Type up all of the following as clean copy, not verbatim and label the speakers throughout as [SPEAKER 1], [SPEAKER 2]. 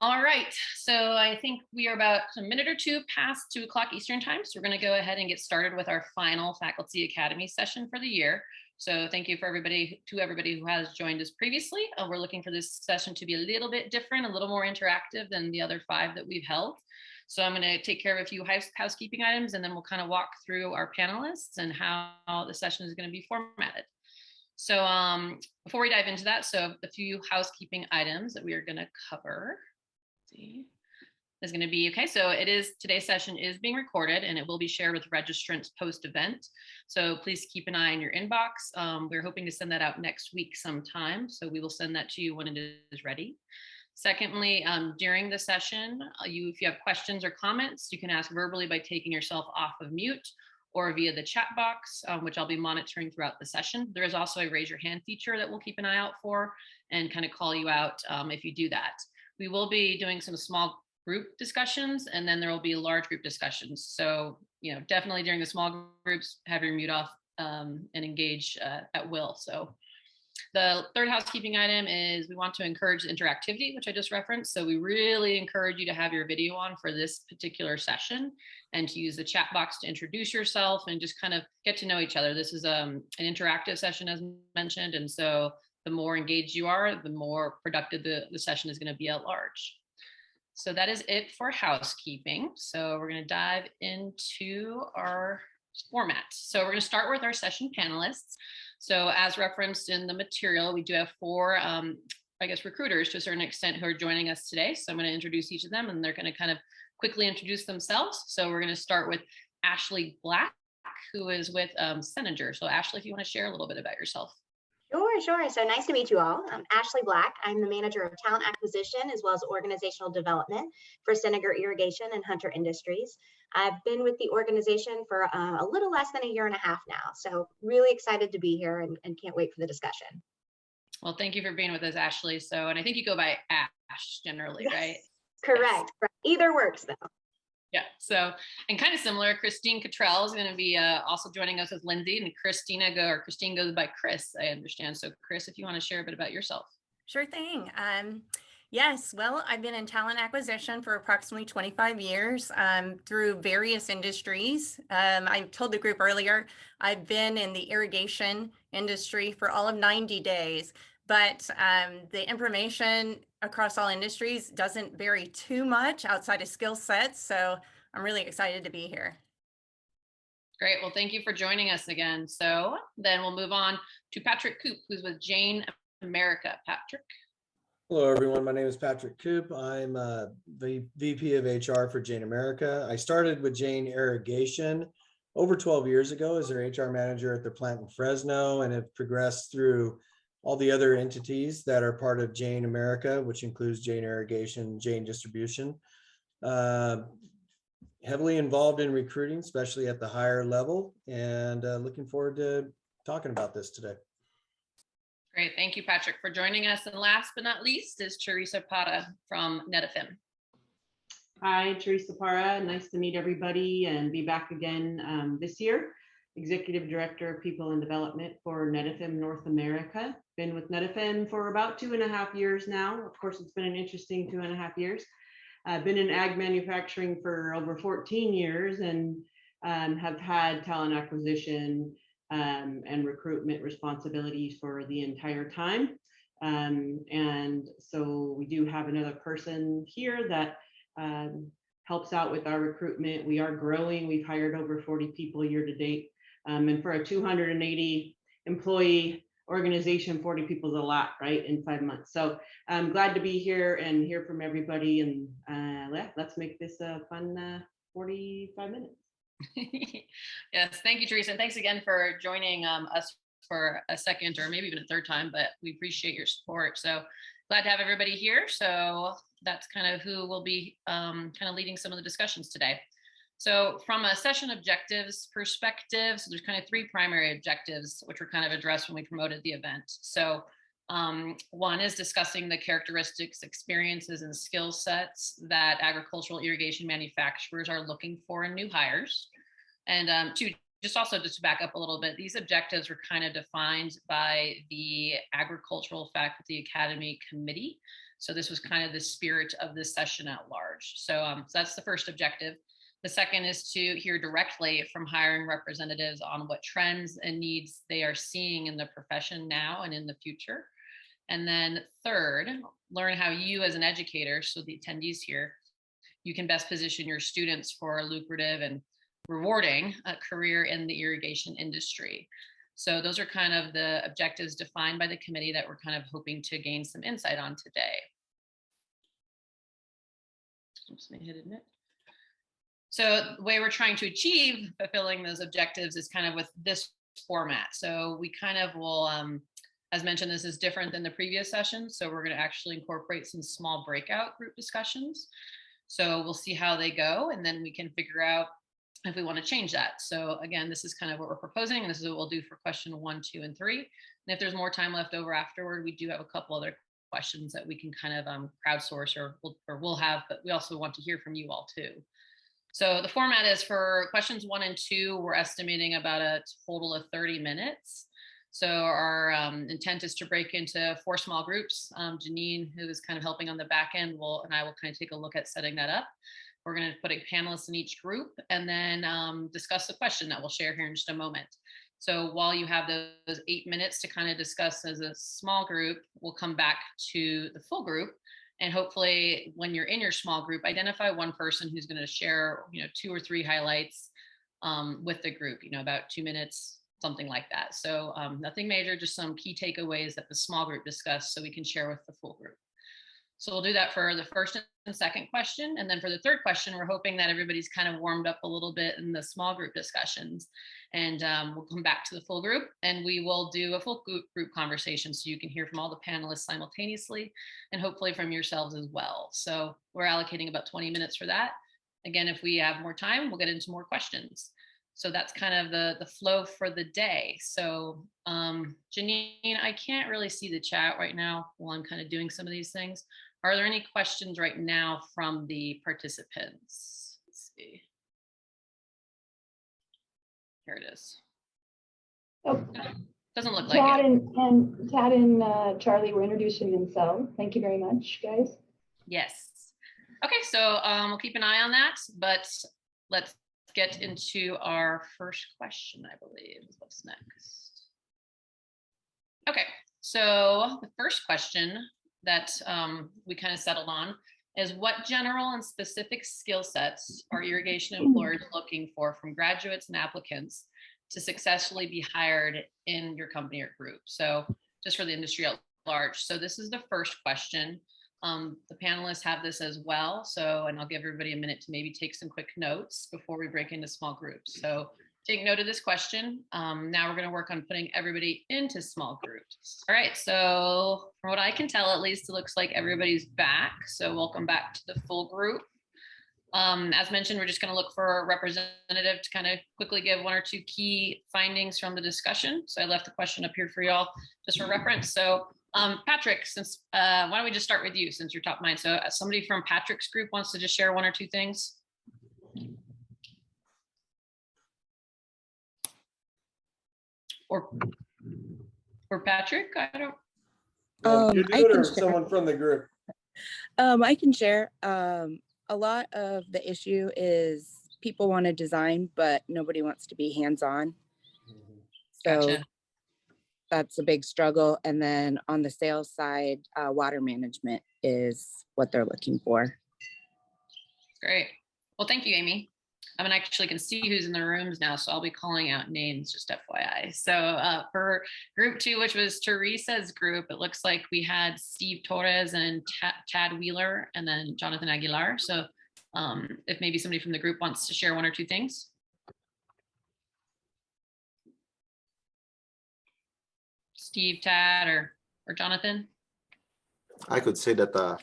[SPEAKER 1] All right, so I think we are about a minute or two past 2 o'clock Eastern time. So we're going to go ahead and get started with our final Faculty Academy session for the year. So thank you for everybody who has joined us previously. We're looking for this session to be a little bit different, a little more interactive than the other 5 that we've held. So I'm going to take care of a few housekeeping items, and then we'll kind of walk through our panelists and how the session is going to be formatted. So before we dive into that, so a few housekeeping items that we are going to cover. See, is going to be okay. So today's session is being recorded and it will be shared with registrants post event. So please keep an eye on your inbox. We're hoping to send that out next week sometime. So we will send that to you when it is ready. Secondly, during the session, if you have questions or comments, you can ask verbally by taking yourself off of mute or via the chat box, which I'll be monitoring throughout the session. There is also a raise your hand feature that we'll keep an eye out for and kind of call you out if you do that. We will be doing some small group discussions, and then there will be large group discussions. So, definitely during the small groups, have your mute off and engage at will. So the third housekeeping item is we want to encourage interactivity, which I just referenced. So we really encourage you to have your video on for this particular session and to use the chat box to introduce yourself and just kind of get to know each other. This is an interactive session, as mentioned, and so the more engaged you are, the more productive the session is going to be at large. So that is it for housekeeping. So we're going to dive into our format. So we're going to start with our session panelists. So as referenced in the material, we do have 4, recruiters to a certain extent who are joining us today. So I'm going to introduce each of them and they're going to kind of quickly introduce themselves. So we're going to start with Ashley Black, who is with Seninger. So Ashley, if you want to share a little bit about yourself.
[SPEAKER 2] Sure. So nice to meet you all. I'm Ashley Black. I'm the manager of talent acquisition as well as organizational development for Seninger Irrigation and Hunter Industries. I've been with the organization for a little less than a year and a half now. So really excited to be here and can't wait for the discussion.
[SPEAKER 1] Well, thank you for being with us, Ashley. So, and I think you go by Ash generally,
[SPEAKER 2] yes,
[SPEAKER 1] right?
[SPEAKER 2] Correct. Yes. Either works though.
[SPEAKER 1] Yeah, so, and kind of similar, Christine Cottrell is going to be also joining us with Lindsay, and Christine goes by Chris, I understand. So Chris, if you want to share a bit about yourself.
[SPEAKER 3] Sure thing. Yes, well, I've been in talent acquisition for approximately 25 years through various industries. I told the group earlier, I've been in the irrigation industry for all of 90 days, but the information across all industries doesn't vary too much outside of skill sets. So I'm really excited to be here.
[SPEAKER 1] Great. Well, thank you for joining us again. So then we'll move on to Patrick Coop, who's with Jane America. Patrick.
[SPEAKER 4] Hello, everyone. My name is Patrick Coop. I'm the VP of HR for Jane America. I started with Jane Irrigation over 12 years ago as their HR manager at their plant in Fresno, and have progressed through all the other entities that are part of Jane America, which includes Jane Irrigation, Jane Distribution. Heavily involved in recruiting, especially at the higher level, and looking forward to talking about this today.
[SPEAKER 1] Great. Thank you, Patrick, for joining us. And last but not least is Teresa Parra from Netafim.
[SPEAKER 5] Hi, Teresa Parra. Nice to meet everybody and be back again this year. Executive Director of People and Development for Netafim North America. Been with Netafim for about 2.5 years now. Of course, it's been an interesting 2.5 years. I've been in ag manufacturing for over 14 years and have had talent acquisition and recruitment responsibilities for the entire time. And so we do have another person here that helps out with our recruitment. We are growing. We've hired over 40 people year to date. And for a 280 employee organization, 40 people is a lot, right, in 5 months. So I'm glad to be here and hear from everybody. And let's make this a fun 45 minutes.
[SPEAKER 1] Yes, thank you, Teresa. And thanks again for joining us for a second or maybe even a third time, but we appreciate your support. So glad to have everybody here. So that's kind of who will be kind of leading some of the discussions today. So from a session objectives perspective, so there's kind of 3 primary objectives, which were kind of addressed when we promoted the event. So one is discussing the characteristics, experiences, and skill sets that agricultural irrigation manufacturers are looking for in new hires. And 2, just also just to back up a little bit, these objectives were kind of defined by the Agricultural Faculty Academy Committee. So this was kind of the spirit of this session at large. So that's the first objective. The second is to hear directly from hiring representatives on what trends and needs they are seeing in the profession now and in the future. And then third, learn how you as an educator, so the attendees here, you can best position your students for a lucrative and rewarding career in the irrigation industry. So those are kind of the objectives defined by the committee that we're kind of hoping to gain some insight on today. Oops, my head, isn't it? So the way we're trying to achieve fulfilling those objectives is kind of with this format. So we kind of will, as mentioned, this is different than the previous session. So we're going to actually incorporate some small breakout group discussions. So we'll see how they go, and then we can figure out if we want to change that. So again, this is kind of what we're proposing, and this is what we'll do for question 1, 2, and 3. And if there's more time left over afterward, we do have a couple other questions that we can kind of crowdsource or we'll have, but we also want to hear from you all too. So the format is for questions 1 and 2, we're estimating about a total of 30 minutes. So our intent is to break into 4 small groups. Janine, who is kind of helping on the back end, and I will kind of take a look at setting that up. We're going to put a panelist in each group and then discuss the question that we'll share here in just a moment. So while you have those 8 minutes to kind of discuss as a small group, we'll come back to the full group. And hopefully when you're in your small group, identify one person who's going to share, 2 or 3 highlights with the group, about 2 minutes, something like that. So nothing major, just some key takeaways that the small group discussed so we can share with the full group. So we'll do that for the first and second question. And then for the third question, we're hoping that everybody's kind of warmed up a little bit in the small group discussions. And we'll come back to the full group and we will do a full group conversation so you can hear from all the panelists simultaneously and hopefully from yourselves as well. So we're allocating about 20 minutes for that. Again, if we have more time, we'll get into more questions. So that's kind of the flow for the day. So Janine, I can't really see the chat right now while I'm kind of doing some of these things. Are there any questions right now from the participants? Let's see. Here it is.
[SPEAKER 6] Oh,
[SPEAKER 1] doesn't look
[SPEAKER 6] Tad
[SPEAKER 1] like it.
[SPEAKER 6] And Tad and Charlie were introducing themselves. Thank you very much, guys.
[SPEAKER 1] Yes. Okay, so we'll keep an eye on that, but let's get into our first question, I believe. What's next? Okay, so the first question that we kind of settled on is what general and specific skill sets are irrigation employers looking for from graduates and applicants to successfully be hired in your company or group? So just for the industry at large. So this is the first question. The panelists have this as well. So, and I'll give everybody a minute to maybe take some quick notes before we break into small groups. So take note of this question. Now we're going to work on putting everybody into small groups. All right. So from what I can tell, at least it looks like everybody's back. So welcome back to the full group. As mentioned, we're just going to look for a representative to kind of quickly give 1 or 2 key findings from the discussion. So I left the question up here for y'all just for reference. So Patrick, since why don't we just start with you since you're top of mind. So somebody from Patrick's group wants to just share 1 or 2 things. Or Patrick, I don't.
[SPEAKER 4] You do it or someone from the group?
[SPEAKER 7] I can share. A lot of the issue is people want to design, but nobody wants to be hands-on. So
[SPEAKER 1] Gotcha.
[SPEAKER 7] That's a big struggle. And then on the sales side, water management is what they're looking for.
[SPEAKER 1] Great. Well, thank you, Amy. I mean, I actually can see who's in the rooms now, so I'll be calling out names, just FYI. So for group 2, which was Teresa's group, it looks like we had Steve Torres and Chad Wheeler and then Jonathan Aguilar. So if maybe somebody from the group wants to share 1 or 2 things. Steve, Tad, or Jonathan?
[SPEAKER 8] I could say that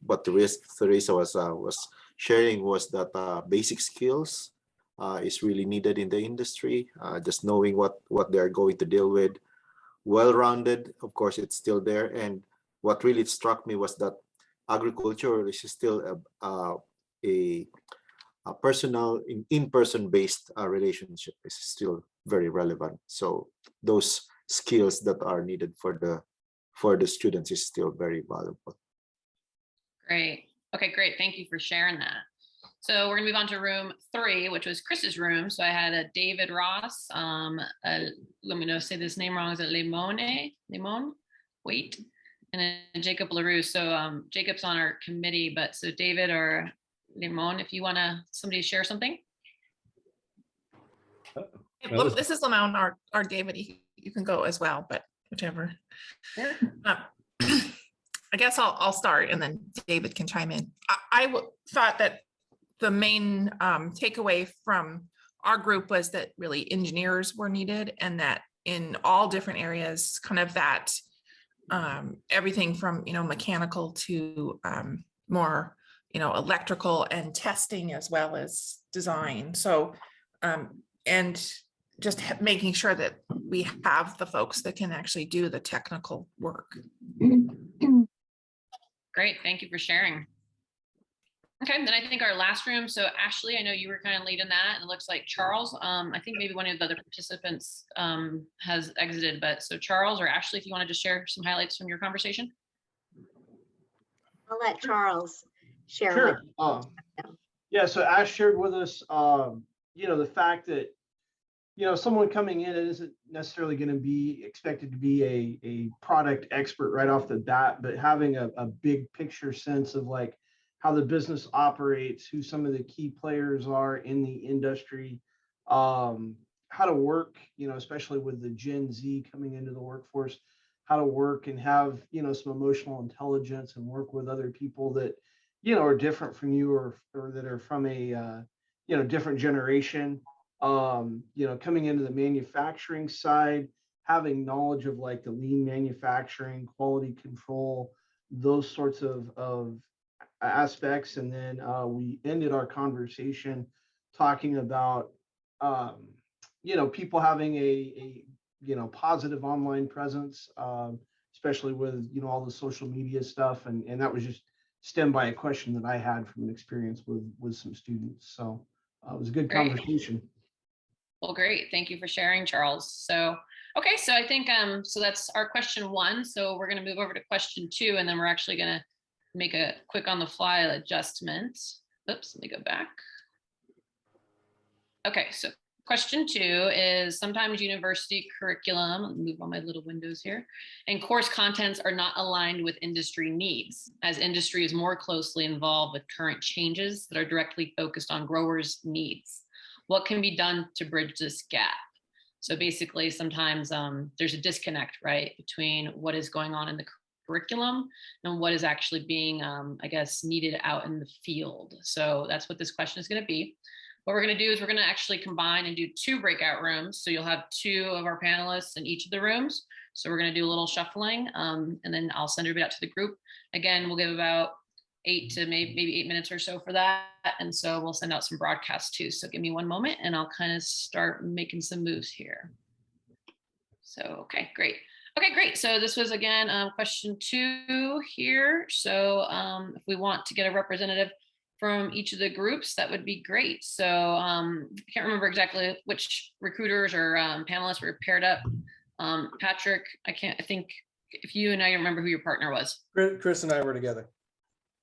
[SPEAKER 8] what Teresa was sharing was that basic skills is really needed in the industry. Just knowing what they're going to deal with, well-rounded. Of course, it's still there. And what really struck me was that agriculture is still a personal in-person based relationship is still very relevant. So those skills that are needed for the students is still very valuable.
[SPEAKER 1] Great. Okay, great. Thank you for sharing that. So we're gonna move on to room 3, which was Chris's room. So I had a David Ross. Let me know say this name wrong. Is it Lemon? Wait. And then Jacob LaRue. So Jacob's on our committee, but so David or Lemon, if you wanna somebody share something.
[SPEAKER 9] Well, this is Lemon or David. You can go as well, but whichever.
[SPEAKER 1] Sure.
[SPEAKER 9] I guess I'll start and then David can chime in. I thought that the main takeaway from our group was that really engineers were needed, and that in all different areas, kind of that everything from mechanical to more electrical and testing as well as design. So and just making sure that we have the folks that can actually do the technical work.
[SPEAKER 1] Great, thank you for sharing. Okay, then I think our last room, so Ashley, I know you were kind of leading that, and it looks like Charles, I think maybe one of the other participants has exited, but so Charles or Ashley, if you want to just share some highlights from your conversation.
[SPEAKER 2] I'll let Charles share.
[SPEAKER 10] Sure. Yeah, so Ash shared with us, the fact that, someone coming in isn't necessarily going to be expected to be a product expert right off the bat, but having a big picture sense of like how the business operates, who some of the key players are in the industry, how to work, especially with the Gen Z coming into the workforce, how to work and have, some emotional intelligence and work with other people that, are different from you or that are from a, different generation. Coming into the manufacturing side, having knowledge of like the lean manufacturing, quality control, those sorts of aspects. And then we ended our conversation talking about, people having a positive online presence, especially with, all the social media stuff. And that was just stemmed by a question that I had from an experience with some students. So it was a good conversation.
[SPEAKER 1] Well, great. Thank you for sharing, Charles. So, okay, so I think, so that's our question 1. So we're going to move over to question 2, and then we're actually going to make a quick on the fly adjustment. Oops, let me go back. Okay, so question 2 is sometimes university curriculum, I'll move on my little windows here, and course contents are not aligned with industry needs, as industry is more closely involved with current changes that are directly focused on growers' needs. What can be done to bridge this gap? So basically, sometimes there's a disconnect, right, between what is going on in the curriculum and what is actually being, needed out in the field. So that's what this question is going to be. What we're going to do is we're going to actually combine and do 2 breakout rooms. So you'll have 2 of our panelists in each of the rooms. So we're going to do a little shuffling, and then I'll send everybody out to the group. Again, we'll give about 8 to maybe 8 minutes or so for that. And so we'll send out some broadcasts too. So give me one moment and I'll kind of start making some moves here. So, okay, great. Okay, great. So this was again, question 2 here. So if we want to get a representative from each of the groups, that would be great. So I can't remember exactly which recruiters or panelists were paired up. Patrick, I think if you and I remember who your partner was.
[SPEAKER 4] Chris and I were together.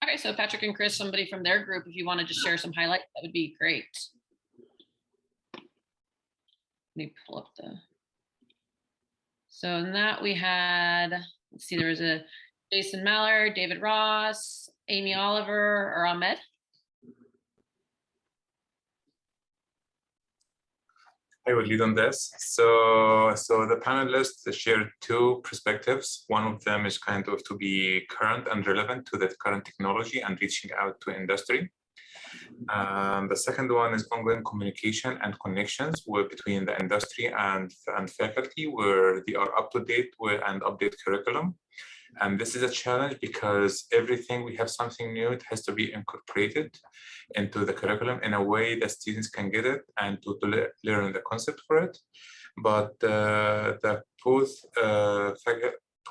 [SPEAKER 1] Okay, so Patrick and Chris, somebody from their group, if you want to just share some highlights, that would be great. Let me pull up the. So in that we had, let's see, there was a Jason Mallard, David Ross, Amy Oliver, or Ahmed.
[SPEAKER 11] I will lead on this. So the panelists shared 2 perspectives. One of them is kind of to be current and relevant to the current technology and reaching out to industry. The second one is ongoing communication and connections between the industry and faculty, where they are up to date with and update curriculum. And this is a challenge because everything we have something new, it has to be incorporated into the curriculum in a way that students can get it and to learn the concept for it. But the both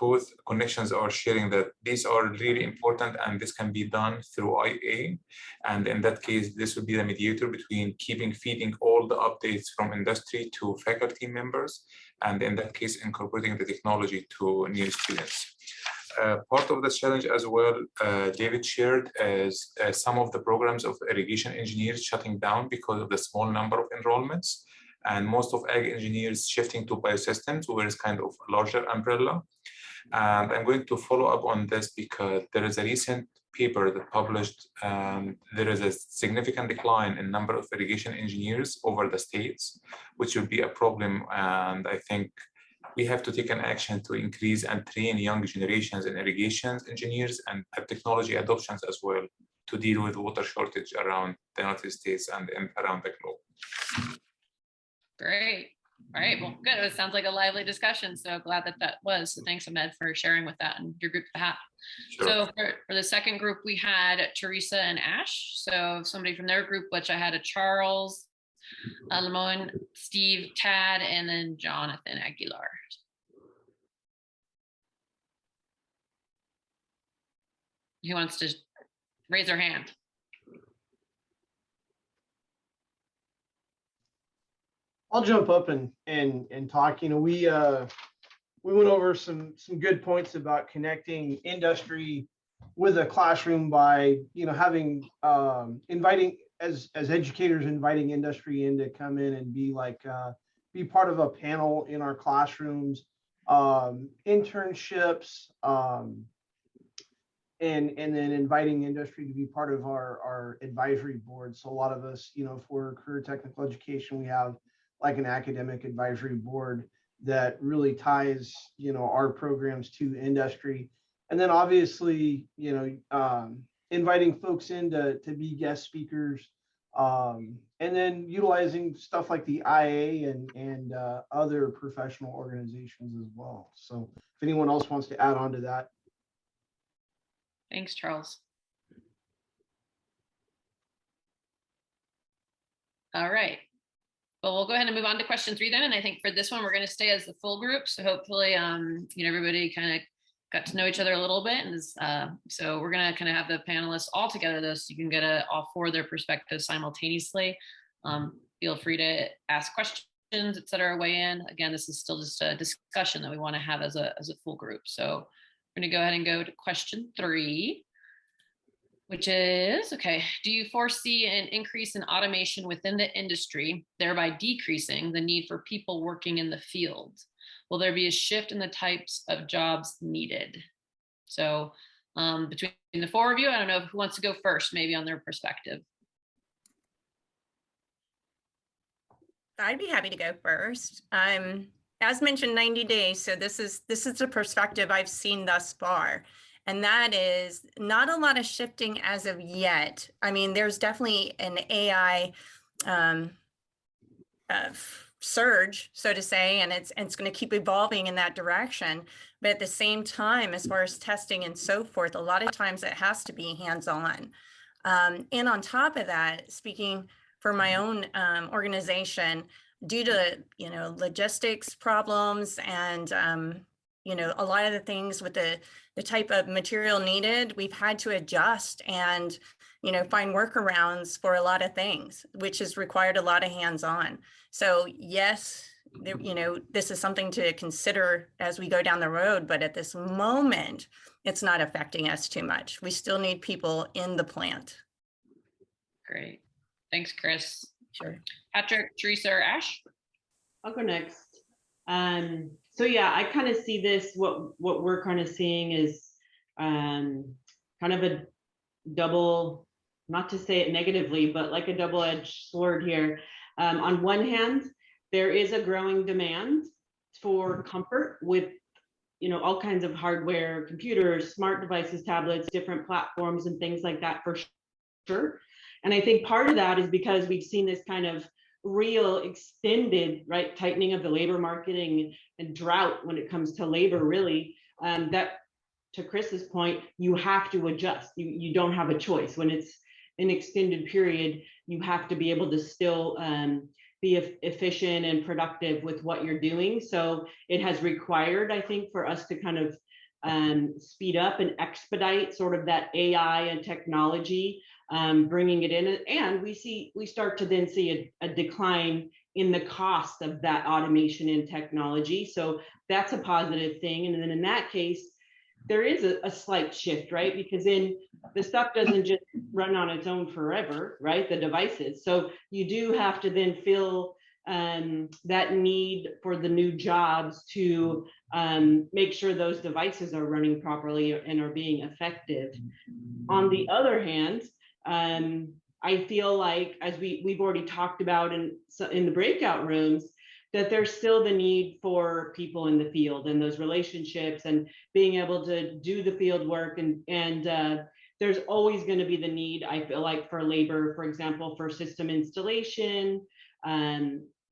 [SPEAKER 11] both connections are sharing that these are really important and this can be done through IA. And in that case, this would be the mediator between feeding all the updates from industry to faculty members. And in that case, incorporating the technology to new students. Part of the challenge as well, David shared, is some of the programs of irrigation engineers shutting down because of the small number of enrollments, and most of ag engineers shifting to biosystems, where it's kind of a larger umbrella. And I'm going to follow up on this because there is a recent paper that published, there is a significant decline in number of irrigation engineers over the states, which would be a problem. And I think we have to take an action to increase and train young generations in irrigation engineers and technology adoptions as well to deal with water shortage around the United States and around the globe.
[SPEAKER 1] Great. All right. Well, good. It sounds like a lively discussion. So glad that was. So thanks, Ahmed, for sharing with that and your group's behalf. Sure. So for the second group, we had Teresa and Ash. So somebody from their group, which I had a Charles, Lamone, Steve, Tad, and then Jonathan Aguilar. Who wants to raise their hand?
[SPEAKER 10] I'll jump up and talk. You know, we went over some good points about connecting industry with a classroom by, you know, having inviting as educators, inviting industry in to come in and be be part of a panel in our classrooms, internships, and then inviting industry to be part of our advisory board. So a lot of us, you know, for career technical education, we have like an academic advisory board that really ties, you know, our programs to industry. And then obviously, you know, inviting folks in to be guest speakers, and then utilizing stuff like the IA and other professional organizations as well. So if anyone else wants to add on to that.
[SPEAKER 1] Thanks, Charles. All right. Well, we'll go ahead and move on to question 3 then. And I think for this one, we're going to stay as the full group. So hopefully, you know, everybody kind of got to know each other a little bit. And so we're going to kind of have the panelists all together though, so you can get all 4 of their perspectives simultaneously. Feel free to ask questions, et cetera, weigh in. Again, this is still just a discussion that we want to have as a full group. So we're going to go ahead and go to question 3. Which is, okay, do you foresee an increase in automation within the industry, thereby decreasing the need for people working in the field? Will there be a shift in the types of jobs needed? So between the 4 of you, I don't know who wants to go first, maybe on their perspective.
[SPEAKER 3] I'd be happy to go first. As mentioned, 90 days. So this is the perspective I've seen thus far. And that is not a lot of shifting as of yet. I mean, there's definitely an AI surge, so to say, and it's going to keep evolving in that direction. But at the same time, as far as testing and so forth, a lot of times it has to be hands-on. And on top of that, speaking for my own organization, due to, you know, logistics problems and you know, a lot of the things with the type of material needed, we've had to adjust and, you know, find workarounds for a lot of things, which has required a lot of hands-on. So yes, you know, this is something to consider as we go down the road, but at this moment, it's not affecting us too much. We still need people in the plant.
[SPEAKER 1] Great. Thanks, Chris.
[SPEAKER 3] Sure.
[SPEAKER 1] Patrick, Teresa, or Ash?
[SPEAKER 5] I'll go next. So yeah, I kind of see this, what we're kind of seeing is kind of a double, not to say it negatively, but like a double-edged sword here. On one hand, there is a growing demand for comfort with, you know, all kinds of hardware, computers, smart devices, tablets, different platforms and things like that for sure. And I think part of that is because we've seen this kind of real extended, right, tightening of the labor market and drought when it comes to labor, really, that, to Chris's point, you have to adjust. You don't have a choice. When it's an extended period, you have to be able to still be efficient and productive with what you're doing. So it has required, I think, for us to kind of speed up and expedite sort of that AI and technology, bringing it in. And we start to then see a decline in the cost of that automation and technology. So that's a positive thing. And then in that case, there is a slight shift, right? Because then the stuff doesn't just run on its own forever, right? The devices. So you do have to then fill that need for the new jobs to make sure those devices are running properly and are being effective. On the other hand, I feel like, as we've already talked about in the breakout rooms, that there's still the need for people in the field and those relationships and being able to do the field work. And there's always going to be the need, I feel like, for labor, for example, for system installation.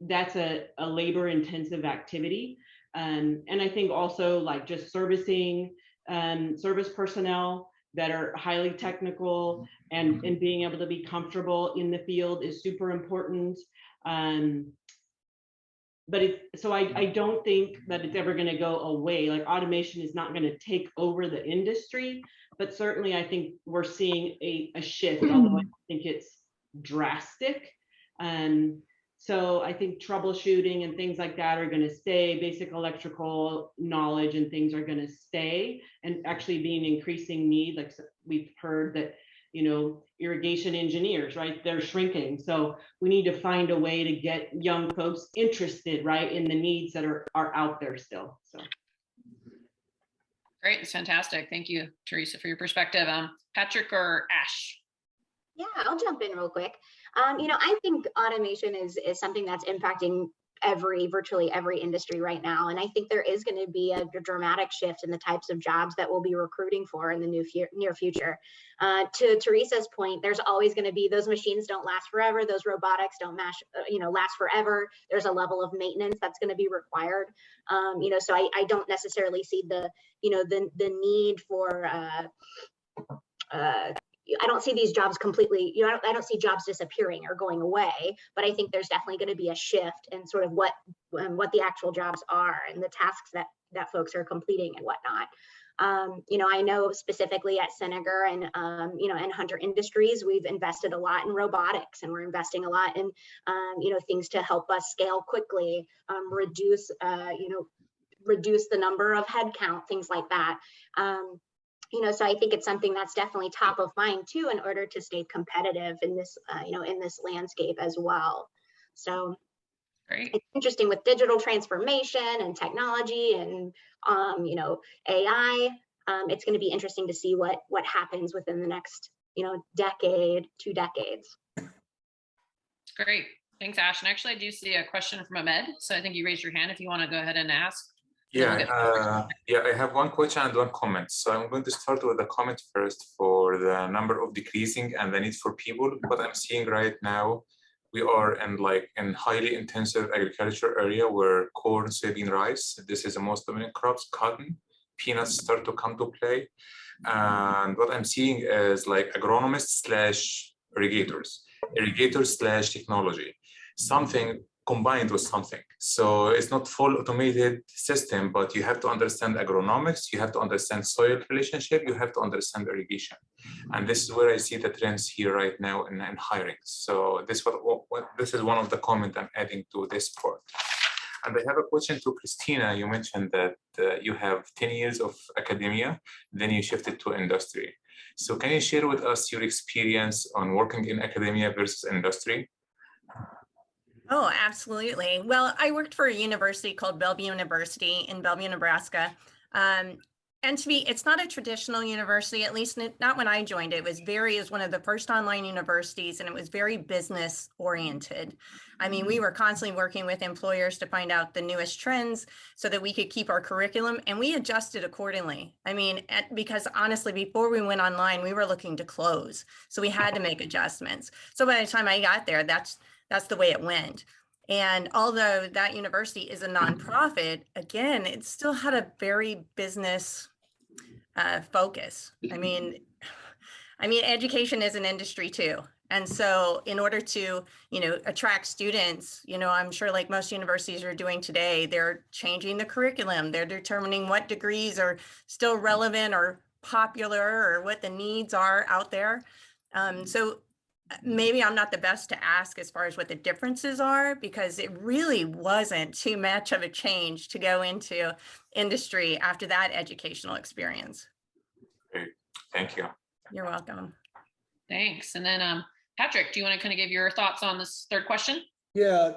[SPEAKER 5] That's a labor intensive activity. And I think also like just servicing service personnel that are highly technical and being able to be comfortable in the field is super important. So I don't think that it's ever going to go away. Like automation is not going to take over the industry, but certainly I think we're seeing a shift, although I don't think it's drastic. So I think troubleshooting and things like that are going to stay. Basic electrical knowledge and things are going to stay, and actually be an increasing need. Like we've heard that, you know, irrigation engineers, right? They're shrinking. So we need to find a way to get young folks interested, right, in the needs that are out there still. So.
[SPEAKER 1] Great, it's fantastic. Thank you, Teresa, for your perspective. Patrick or Ash?
[SPEAKER 2] Yeah, I'll jump in real quick. You know, I think automation is something that's impacting virtually every industry right now. And I think there is going to be a dramatic shift in the types of jobs that we'll be recruiting for in the near future. To Teresa's point, there's always going to be, those machines don't last forever. Those robotics don't last forever. There's a level of maintenance that's going to be required. You know, so I don't necessarily see the need for, I don't see these jobs completely, I don't see jobs disappearing or going away, but I think there's definitely going to be a shift in sort of what the actual jobs are and the tasks that folks are completing and whatnot. You know, I know specifically at Senegar and, and Hunter Industries, we've invested a lot in robotics, and we're investing a lot in, things to help us scale quickly, reduce the number of headcount, things like that. So I think it's something that's definitely top of mind too, in order to stay competitive in this, in this landscape as well. So
[SPEAKER 1] great.
[SPEAKER 2] It's interesting with digital transformation and technology and, AI. It's going to be interesting to see what happens within the next, decade, 2 decades.
[SPEAKER 1] Great. Thanks, Ash. And actually, I do see a question from Ahmed. So I think you raised your hand if you want to go ahead and ask.
[SPEAKER 11] Yeah, I have one question and one comment. So I'm going to start with the comment first for the number of decreasing and the need for people. What I'm seeing right now, we are in highly intensive agriculture area where corn, soybean, rice, this is the most dominant crops, cotton, peanuts start to come to play. And what I'm seeing is like agronomists / irrigators / technology, something combined with something. So it's not full automated system, but you have to understand agronomics, you have to understand soil relationship, you have to understand irrigation. And this is where I see the trends here right now in hiring. So this is one of the comments I'm adding to this part. And I have a question to Christina. You mentioned that you have 10 years of academia, then you shifted to industry. So can you share with us your experience on working in academia versus industry?
[SPEAKER 3] Oh, absolutely. Well, I worked for a university called Bellevue University in Bellevue, Nebraska. And to me, it's not a traditional university, at least not when I joined. It was one of the first online universities, and it was very business oriented. I mean, we were constantly working with employers to find out the newest trends so that we could keep our curriculum, and we adjusted accordingly. I mean, because honestly, before we went online, we were looking to close. So we had to make adjustments. So by the time I got there, that's the way it went. And although that university is a nonprofit, again, it still had a very business focus. I mean, education is an industry too. And so in order to, attract students, I'm sure like most universities are doing today, they're changing the curriculum. They're determining what degrees are still relevant or popular or what the needs are out there. So maybe I'm not the best to ask as far as what the differences are, because it really wasn't too much of a change to go into industry after that educational experience.
[SPEAKER 11] Great. Thank you.
[SPEAKER 3] You're welcome.
[SPEAKER 1] Thanks. And then Patrick, do you want to kind of give your thoughts on this third question?
[SPEAKER 4] Yeah,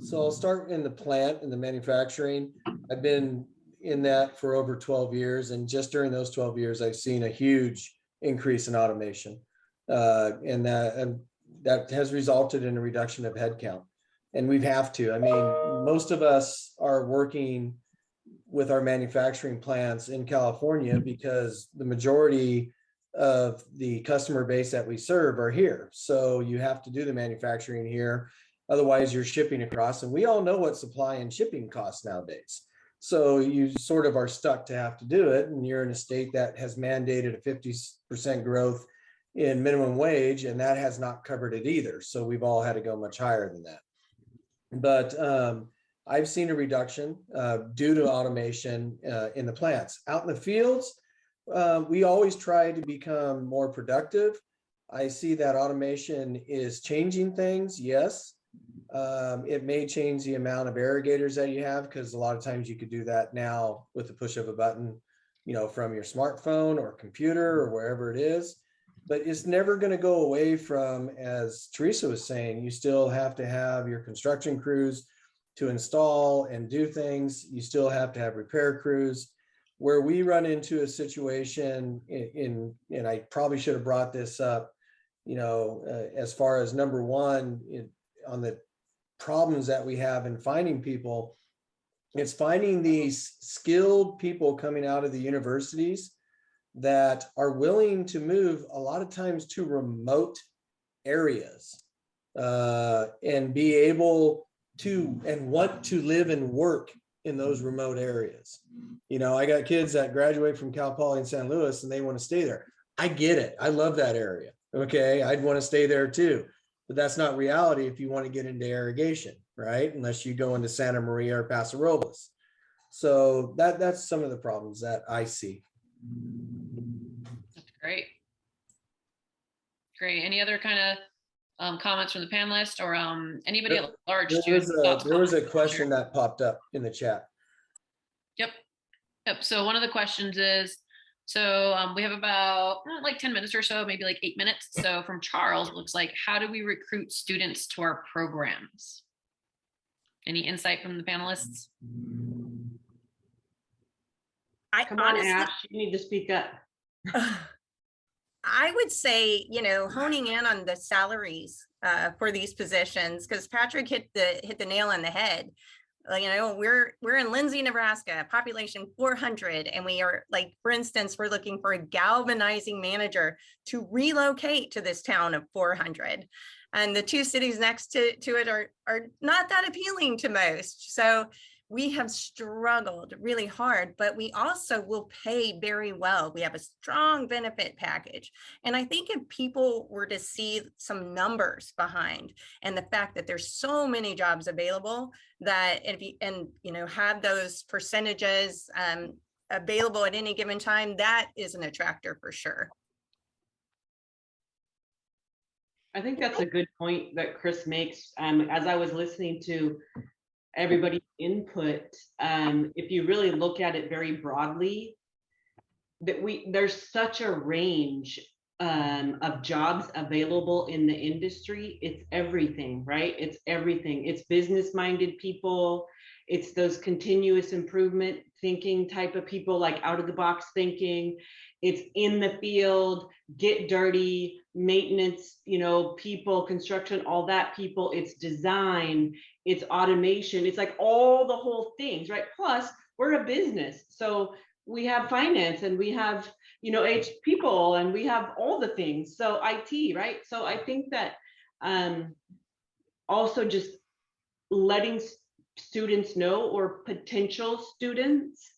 [SPEAKER 4] so I'll start in the plant and the manufacturing. I've been in that for over 12 years, and just during those 12 years, I've seen a huge increase in automation, and that has resulted in a reduction of headcount. And we have to. I mean, most of us are working with our manufacturing plants in California because the majority of the customer base that we serve are here. So you have to do the manufacturing here. Otherwise, you're shipping across. And we all know what supply and shipping costs nowadays. So you sort of are stuck to have to do it. And you're in a state that has mandated a 50% growth in minimum wage, and that has not covered it either. So we've all had to go much higher than that. But I've seen a reduction due to automation in the plants. Out in the fields, we always try to become more productive. I see that automation is changing things, yes. It may change the amount of irrigators that you have, because a lot of times you could do that now with the push of a button, from your smartphone or computer or wherever it is. But it's never going to go away from, as Teresa was saying, you still have to have your construction crews to install and do things. You still have to have repair crews. Where we run into a situation and I probably should have brought this up, as far as number one, on the problems that we have in finding people, it's finding these skilled people coming out of the universities that are willing to move a lot of times to remote areas and be able to and want to live and work in those remote areas. I got kids that graduate from Cal Poly in San Luis and they want to stay there. I get it. I love that area. Okay. I'd want to stay there too, but that's not reality if you want to get into irrigation, right? Unless you go into Santa Maria or Paso Robles. So that's some of the problems that I see.
[SPEAKER 1] That's great. Great. Any other kind of comments from the panelists or anybody at large?
[SPEAKER 4] There was a question that popped up in the chat.
[SPEAKER 1] Yep. So one of the questions is, we have about like 10 minutes or so, maybe like 8 minutes. So from Charles, it looks like, how do we recruit students to our programs? Any insight from the panelists?
[SPEAKER 5] Come on, Ash, you need to speak up.
[SPEAKER 3] I would say, honing in on the salaries for these positions, because Patrick hit the nail on the head. We're in Lindsay, Nebraska, population 400, and we are, like, for instance, we're looking for a galvanizing manager to relocate to this town of 400, and the two cities next to it are not that appealing to most. So we have struggled really hard, but we also will pay very well. We have a strong benefit package. And I think if people were to see some numbers behind and the fact that there's so many jobs available, that if you have those percentages available at any given time, that is an attractor for sure.
[SPEAKER 5] I think that's a good point that Chris makes. As I was listening to everybody's input, if you really look at it very broadly, there's such a range of jobs available in the industry. It's everything, right? It's everything. It's business-minded people. It's those continuous improvement thinking type of people, like out of the box thinking. It's in the field, get dirty, maintenance, people, construction, all that people. It's design, it's automation. It's like all the whole things, right? Plus, we're a business. So we have finance and we have, people, and we have all the things. So IT, right? So I think that also just letting students know, or potential students,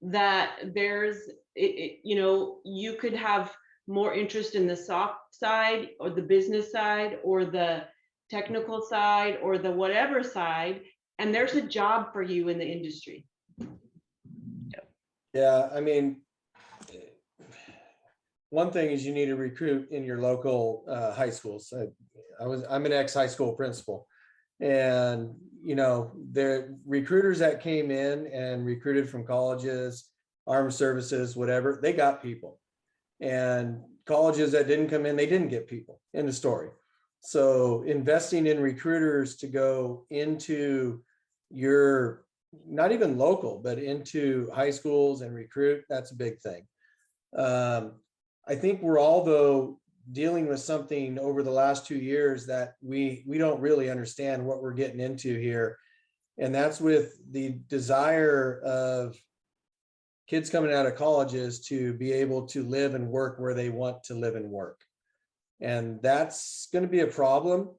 [SPEAKER 5] that there's, you could have more interest in the soft side or the business side or the technical side or the whatever side, and there's a job for you in the industry.
[SPEAKER 4] Yeah, I mean, one thing is you need to recruit in your local high schools. I'm an ex-high school principal, and the recruiters that came in and recruited from colleges, armed services, whatever, they got people. And colleges that didn't come in, they didn't get people. End of story. So investing in recruiters to go into your, not even local, but into high schools and recruit, that's a big thing. I think we're all, though, dealing with something over the last 2 years that we don't really understand what we're getting into here. And that's with the desire of kids coming out of colleges to be able to live and work where they want to live and work. And that's going to be a problem,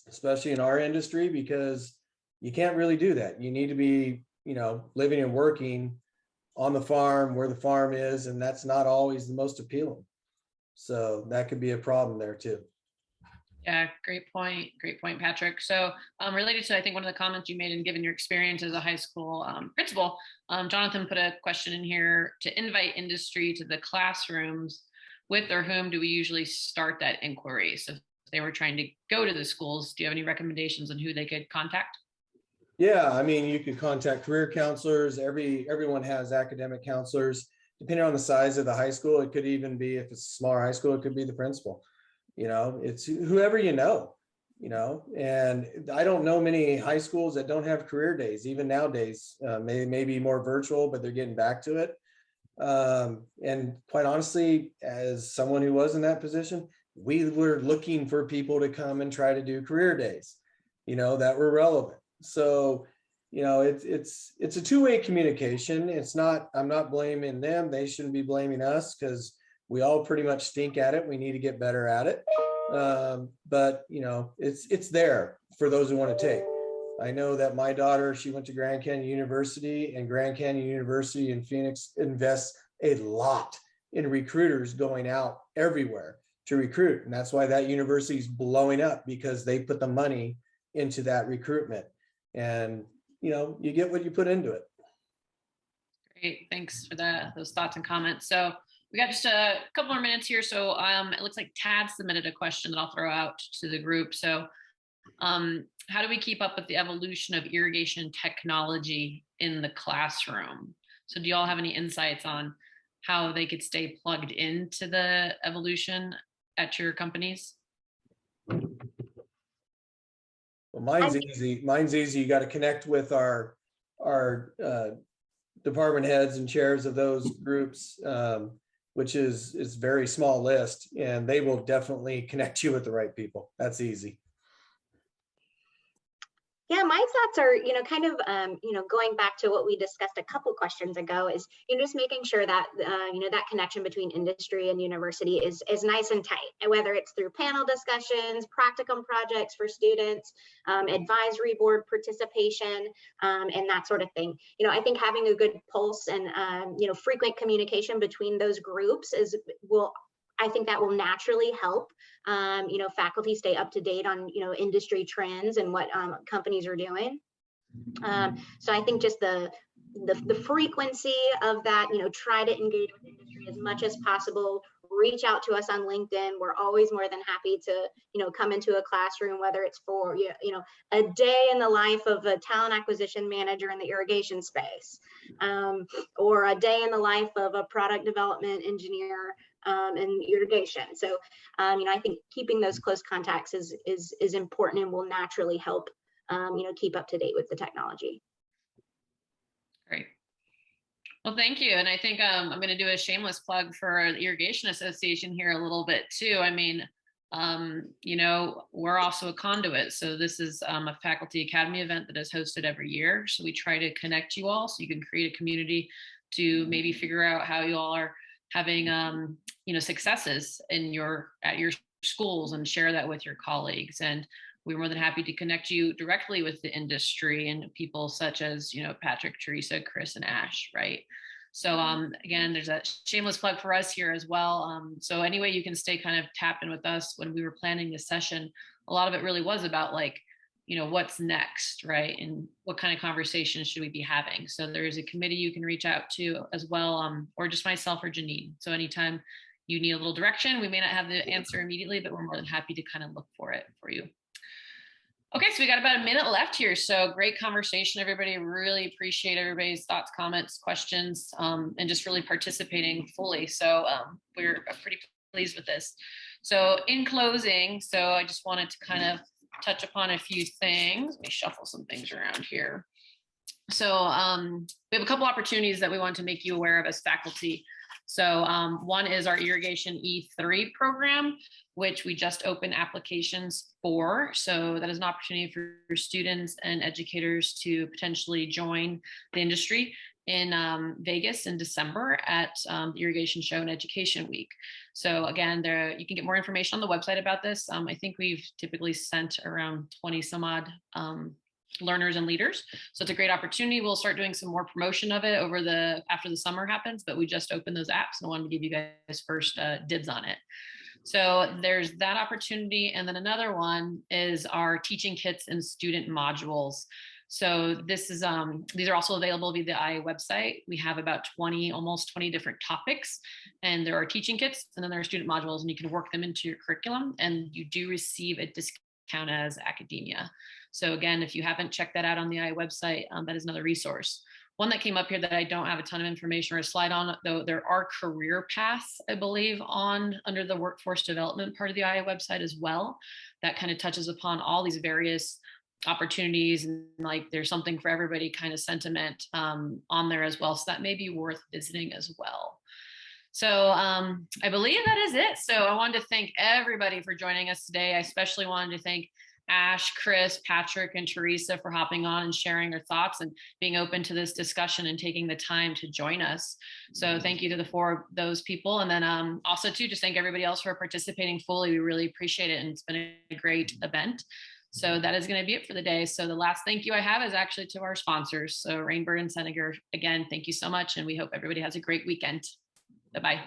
[SPEAKER 4] especially in our industry, because you can't really do that. You need to be, living and working on the farm where the farm is, and that's not always the most appealing. So that could be a problem there too.
[SPEAKER 1] Yeah, great point. Great point, Patrick. So related to, I think, one of the comments you made and given your experience as a high school principal, Jonathan put a question in here: to invite industry to the classrooms, with or whom do we usually start that inquiry? So if they were trying to go to the schools, do you have any recommendations on who they could contact?
[SPEAKER 4] Yeah, I mean, you could contact career counselors. Everyone has academic counselors. Depending on the size of the high school, it could even be, if it's a smaller high school, it could be the principal. It's whoever and I don't know many high schools that don't have career days, even nowadays. Maybe more virtual, but they're getting back to it. And quite honestly, as someone who was in that position, we were looking for people to come and try to do career days, that were relevant. So, it's a two-way communication. I'm not blaming them. They shouldn't be blaming us, because we all pretty much stink at it. We need to get better at it. But it's there for those who want to take. I know that my daughter, she went to Grand Canyon University, and Grand Canyon University in Phoenix invests a lot in recruiters going out everywhere to recruit. And that's why that university is blowing up, because they put the money into that recruitment. And, you get what you put into it.
[SPEAKER 1] Great. Thanks for those thoughts and comments. So we got just a couple more minutes here. So it looks like Tad submitted a question that I'll throw out to the group. So how do we keep up with the evolution of irrigation technology in the classroom? So do y'all have any insights on how they could stay plugged into the evolution at your companies?
[SPEAKER 4] Well, mine's easy. You got to connect with our department heads and chairs of those groups, which is very small list, and they will definitely connect you with the right people. That's easy.
[SPEAKER 2] Yeah, my thoughts are, kind of, going back to what we discussed a couple questions ago, is, just making sure that, that connection between industry and university is nice and tight, and whether it's through panel discussions, practicum projects for students, advisory board participation, and that sort of thing. I think having a good pulse and, frequent communication between those groups I think that will naturally help, faculty stay up to date on, industry trends and what companies are doing. So I think just the frequency of that, try to engage with industry as much as possible. Reach out to us on LinkedIn. We're always more than happy to, come into a classroom, whether it's for, a day in the life of a talent acquisition manager in the irrigation space, or a day in the life of a product development engineer in irrigation. So, I think keeping those close contacts is important and will naturally help, keep up to date with the technology.
[SPEAKER 1] Great. Well, thank you. And I think I'm going to do a shameless plug for the Irrigation Association here a little bit too. I mean, we're also a conduit. So this is a faculty academy event that is hosted every year. So we try to connect you all so you can create a community to maybe figure out how you all are having, successes at your schools, and share that with your colleagues. And we're more than happy to connect you directly with the industry and people such as, Patrick, Teresa, Chris, and Ash, right? So again, there's a shameless plug for us here as well. So any way you can stay kind of tapped in with us. When we were planning this session, a lot of it really was about like, you know, what's next, right? And what kind of conversations should we be having? So there's a committee you can reach out to as well, or just myself or Janine. So anytime you need a little direction, we may not have the answer immediately, but we're more than happy to kind of look for it for you. Okay, so we got about a minute left here. So great conversation, everybody. Really appreciate everybody's thoughts, comments, questions, and just really participating fully. So we're pretty pleased with this. So in closing, so I just wanted to kind of touch upon a few things. Let me shuffle some things around here. So we have a couple opportunities that we want to make you aware of as faculty. So one is our Irrigation E3 program, which we just opened applications for. So that is an opportunity for students and educators to potentially join the industry in Vegas in December at the Irrigation Show and Education Week. So again, you can get more information on the website about this. I think we've typically sent around 20 some odd learners and leaders. So it's a great opportunity. We'll start doing some more promotion of it after the summer happens, but we just opened those apps and I wanted to give you guys first dibs on it. So there's that opportunity. And then another one is our teaching kits and student modules. So these are also available via the IA website. We have about almost 20 different topics, and there are teaching kits, and then there are student modules, and you can work them into your curriculum, and you do receive a discount as academia. So again, if you haven't checked that out on the IA website, that is another resource. One that came up here that I don't have a ton of information or a slide on, though there are career paths, I believe, under the workforce development part of the IA website as well. That kind of touches upon all these various opportunities, and like there's something for everybody kind of sentiment on there as well. So that may be worth visiting as well. So I believe that is it. So I wanted to thank everybody for joining us today. I especially wanted to thank Ash, Chris, Patrick, and Teresa for hopping on and sharing their thoughts and being open to this discussion and taking the time to join us. So thank you to the four of those people. And then also too, just thank everybody else for participating fully. We really appreciate it. And it's been a great event. So that is going to be it for the day. So the last thank you I have is actually to our sponsors. So Rainbird and Senegar, again, thank you so much. And we hope everybody has a great weekend. Bye-bye.